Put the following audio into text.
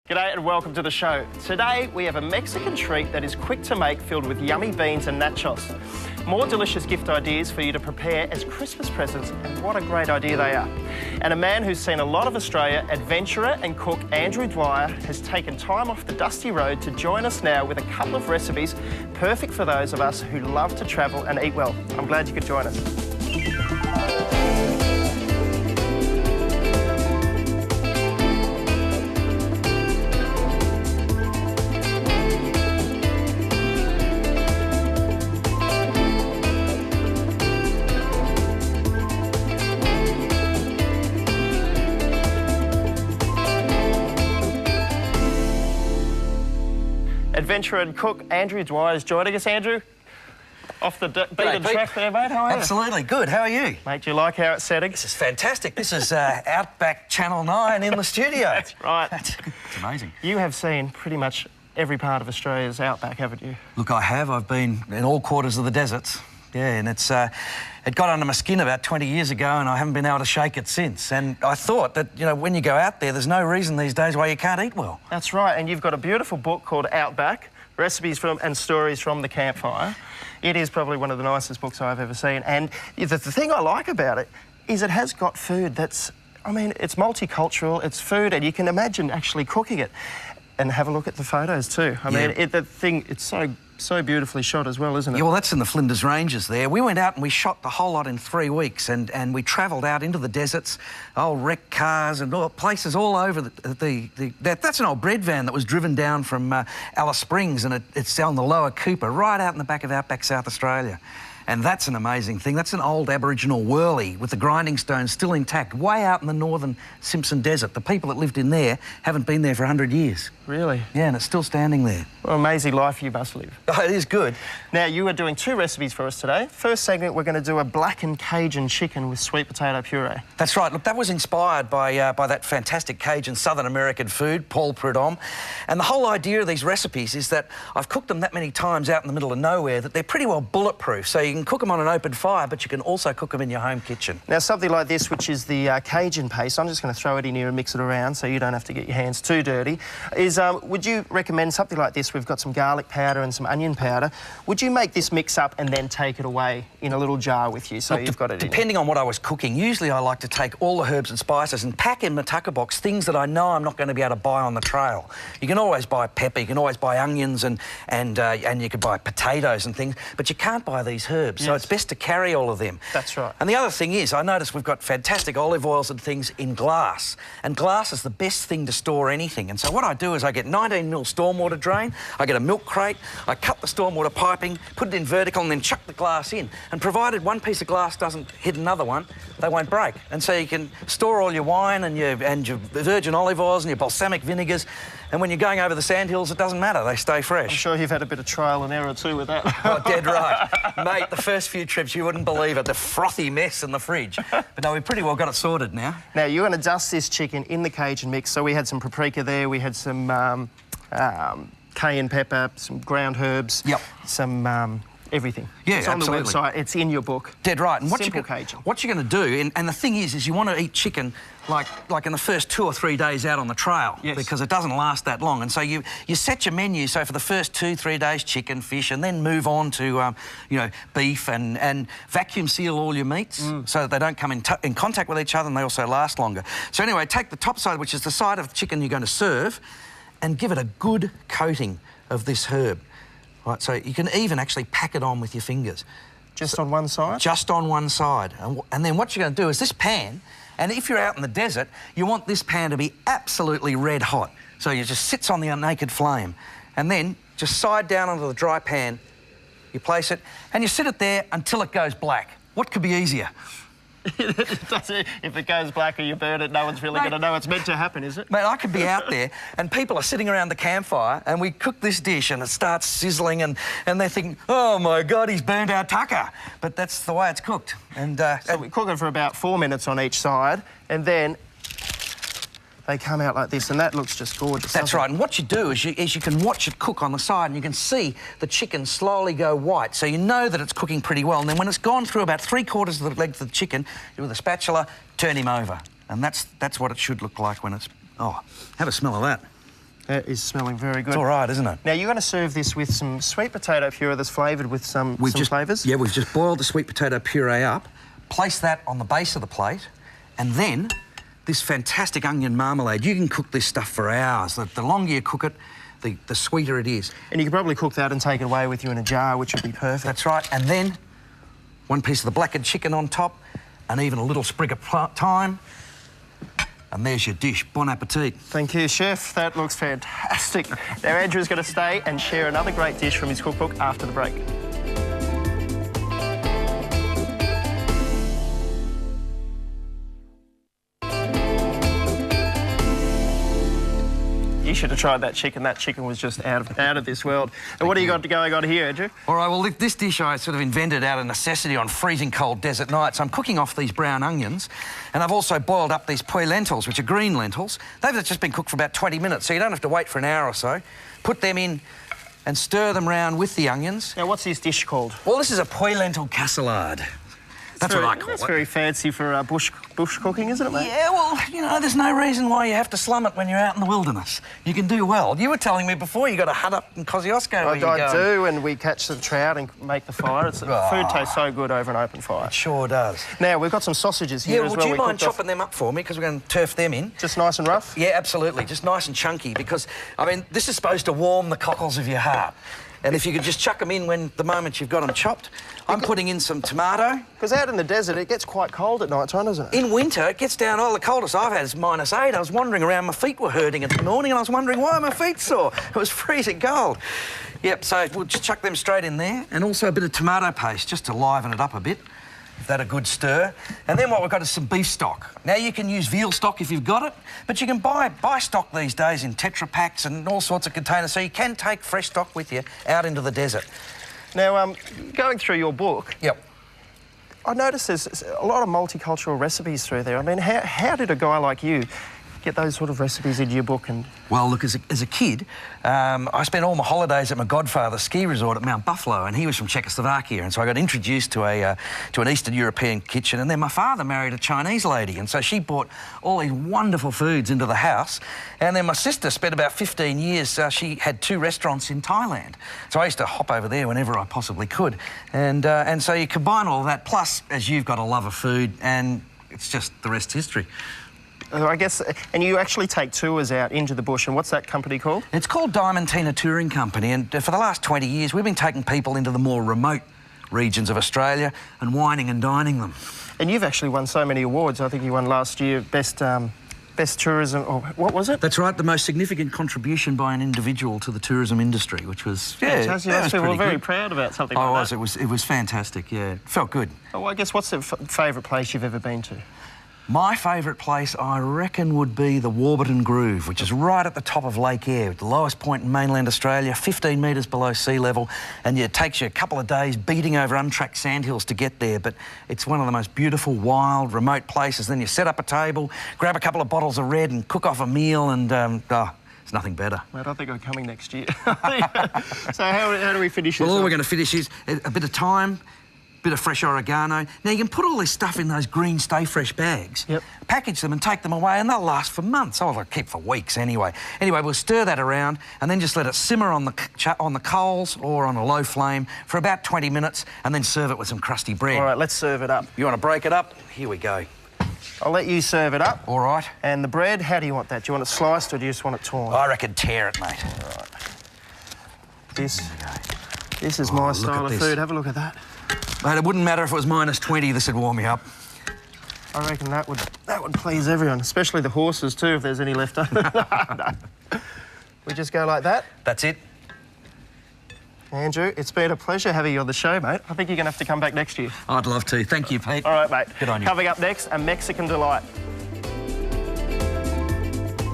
G'day and welcome to the show. Today we have a Mexican treat that is quick to make, filled with yummy beans and nachos. More delicious gift ideas for you to prepare as Christmas presents, and what a great idea they are. And a man who's seen a lot of Australia, adventurer and cook Andrew Dwyer, has taken time off the dusty road to join us now with a couple of recipes perfect for those of us who love to travel and eat well. I'm glad you could join us. Adventurer and cook Andrew Dwyer is joining us. Andrew, off the beaten track there, mate. How are you? Absolutely good. How are you? Mate, do you like how it's setting? This is fantastic. This is Outback Channel 9 in the studio. That's right. It's amazing. You have seen pretty much every part of Australia's outback, haven't you? Look, I have. I've been in all quarters of the deserts. Yeah, and it got under my skin about 20 years ago, and I haven't been able to shake it since. And I thought that, you know, when you go out there, there's no reason these days why you can't eat well. That's right, and you've got a beautiful book called Outback, Recipes from and Stories from the Campfire. It is probably one of the nicest books I've ever seen. And the thing I like about it is it has got food that's, I mean, it's multicultural, it's food, and you can imagine actually cooking it. And have a look at the photos too. I mean, it's so beautifully shot as well, isn't it? Yeah, well, that's in the Flinders Ranges there. We went out and we shot the whole lot in 3 weeks, and we travelled out into the deserts, old wrecked cars and places all over that's an old bread van that was driven down from Alice Springs, and it's on the Lower Cooper, right out in the back of Outback, South Australia. And that's an amazing thing. That's an old Aboriginal whirly with the grinding stones still intact, way out in the northern Simpson Desert. The people that lived in there haven't been there for 100 years. Really? Yeah, and it's still standing there. Well, amazing life you must live. Oh, it is good. Now, you are doing 2 recipes for us today. First segment, we're going to do a blackened Cajun chicken with sweet potato puree. That's right. Look, that was inspired by that fantastic Cajun Southern American food, Paul Prudhomme. And the whole idea of these recipes is that I've cooked them that many times out in the middle of nowhere that they're pretty well bulletproof. So you can cook them on an open fire, but you can also cook them in your home kitchen. Now, something like this, which is the Cajun paste, I'm just going to throw it in here and mix it around so you don't have to get your hands too dirty, is would you recommend something like this? We've got some garlic powder and some onion powder. Would you make this mix up and then take it away in a little jar with you so you've got it in? Depending on what I was cooking, usually I like to take all the herbs and spices and pack in my tucker box things that I know I'm not going to be able to buy on the trail. You can always buy pepper, you can always buy onions, and you could buy potatoes and things, but you can't buy these herbs. Yes. So it's best to carry all of them. That's right. And the other thing is, I noticed we've got fantastic olive oils and things in glass, and glass is the best thing to store anything. And so what I do is I get 19mm stormwater drain, I get a milk crate, I cut the stormwater piping, put it in vertical, and then chuck the glass in. And provided one piece of glass doesn't hit another one, they won't break. And so you can store all your wine and your virgin olive oils and your balsamic vinegars, and when you're going over the sandhills, it doesn't matter, they stay fresh. I'm sure you've had a bit of trial and error too with that. Oh, dead right. Mate, the first few trips, you wouldn't believe it, the frothy mess in the fridge. But no, we've pretty well got it sorted now. Now, you're going to dust this chicken in the Cajun mix. So we had some paprika there, we had some cayenne pepper, some ground herbs, some everything. Yeah, it's on absolutely. the website, it's in your book. Dead right. And Cajun. What you're going to do, and the thing is you want to eat chicken like in the first 2 or 3 days out on the trail, because it doesn't last that long. And so you set your menu, so for the first 2-3 days, chicken, fish, and then move on to, you know, beef, and vacuum seal all your meats so that they don't come in contact with each other, and they also last longer. So anyway, take the top side, which is the side of the chicken you're going to serve, and give it a good coating of this herb. Right, so you can even actually pack it on with your fingers. Just on one side? Just on one side. And then what you're going to do is this pan, and if you're out in the desert, you want this pan to be absolutely red hot. So it just sits on the naked flame. And then just side down onto the dry pan, you place it, and you sit it there until it goes black. What could be easier? If it goes black or you burn it, no one's really going to know it's meant to happen, is it? Mate, I could be out there and people are sitting around the campfire and we cook this dish and it starts sizzling and they're thinking, oh my God, he's burned our tucker. But that's the way it's cooked. And so we cook it for about 4 minutes on each side, and then they come out like this, and that looks just gorgeous. That's right. And what you do is you can watch it cook on the side, and you can see the chicken slowly go white, so you know that it's cooking pretty well. And then when it's gone through about 3/4 of the length of the chicken, with a spatula, turn him over. And that's what it should look like when it's... Oh, have a smell of that. That is smelling very good. It's all right, isn't it? Now, you're going to serve this with some sweet potato puree that's flavoured with some flavours? Yeah, we've just boiled the sweet potato puree up, place that on the base of the plate, and then this fantastic onion marmalade. You can cook this stuff for hours. The longer you cook it, the sweeter it is. And you can probably cook that and take it away with you in a jar, which would be perfect. That's right. And then one piece of the blackened chicken on top, and even a little sprig of thyme. And there's your dish. Bon appetit. Thank you, Chef. That looks fantastic. Now, Andrew's going to stay and share another great dish from his cookbook after the break. You should have tried that chicken. That chicken was just out of this world. And what do you got going on here, Andrew? All right, well, this dish I sort of invented out of necessity on freezing cold desert nights. I'm cooking off these brown onions, and I've also boiled up these poi lentils, which are green lentils. They've just been cooked for about 20 minutes, so you don't have to wait for an hour or so. Put them in and stir them round with the onions. Now, what's this dish called? Well, this is a Lentil Cassoulade. That's what I call it. That's very fancy for bush cooking, isn't it, mate? Yeah, well, you know, there's no reason why you have to slum it when you're out in the wilderness. You can do well. You were telling me before you got a hut up in Kosciuszko. I do, and we catch the trout and make the fire. Food tastes so good over an open fire. It sure does. Now, we've got some sausages here as well. Would you mind chopping them up for me, because we're going to turf them in? Just nice and rough? Yeah, absolutely. Just nice and chunky, because, I mean, this is supposed to warm the cockles of your heart. And if you could just chuck them in the moment you've got them chopped. I'm putting in some tomato. Because out in the desert, it gets quite cold at night time, doesn't it? In winter, it gets down, the coldest I've had is -8. I was wandering around, my feet were hurting in the morning, and I was wondering why my feet sore. It was freezing cold. Yep, so we'll just chuck them straight in there. And also a bit of tomato paste, just to liven it up a bit. Give that a good stir. And then what we've got is some beef stock. Now, you can use veal stock if you've got it, but you can buy stock these days in Tetra Packs and all sorts of containers, so you can take fresh stock with you out into the desert. Now, going through your book... Yep. I noticed there's a lot of multicultural recipes through there. I mean, how did a guy like you get those sort of recipes into your book? And well, look, as a kid, I spent all my holidays at my godfather's ski resort at Mount Buffalo, and he was from Czechoslovakia, and so I got introduced to an Eastern European kitchen. And then my father married a Chinese lady, and so she brought all these wonderful foods into the house. And then my sister spent about 15 years. She had 2 restaurants in Thailand, so I used to hop over there whenever I possibly could. And so you combine all that, plus as you've got a love of food, and it's just the rest history. I guess, and you actually take tours out into the bush, and what's that company called? It's called Diamantina Touring Company, and for the last 20 years we've been taking people into the more remote regions of Australia and wining and dining them. And you've actually won so many awards. I think you won last year Best Tourism, or what was it? That's right, the most significant contribution by an individual to the tourism industry, which was, we're very proud about something like that. It was fantastic, yeah. It felt good. Oh, I guess, what's the favourite place you've ever been to? My favourite place, I reckon, would be the Warburton Groove, which is right at the top of Lake Eyre, the lowest point in mainland Australia, 15 metres below sea level, and it takes you a couple of days beating over untracked sandhills to get there, but it's one of the most beautiful, wild, remote places. Then you set up a table, grab a couple of bottles of red and cook off a meal, and it's nothing better. Mate, I think I'm coming next year. So how do we finish this? Well, all we're going to finish is a bit of thyme, bit of fresh oregano. Now, you can put all this stuff in those green Stay Fresh bags, package them and take them away, and they'll last for months. Oh, they'll keep for weeks anyway. Anyway, we'll stir that around and then just let it simmer on the coals or on a low flame for about 20 minutes, and then serve it with some crusty bread. All right, let's serve it up. You want to break it up? Here we go. I'll let you serve it up. All right. And the bread, how do you want that? Do you want it sliced or do you just want it torn? I reckon tear it, mate. All right. This is my style of food. Have a look at that. Mate, it wouldn't matter if it was -20, this would warm me up. I reckon that would please everyone, especially the horses too, if there's any left over. No. We just go like that. That's it. Andrew, it's been a pleasure having you on the show, mate. I think you're going to have to come back next year. I'd love to. Thank you, Pete. All right, mate. Good on you. Coming up next, a Mexican delight.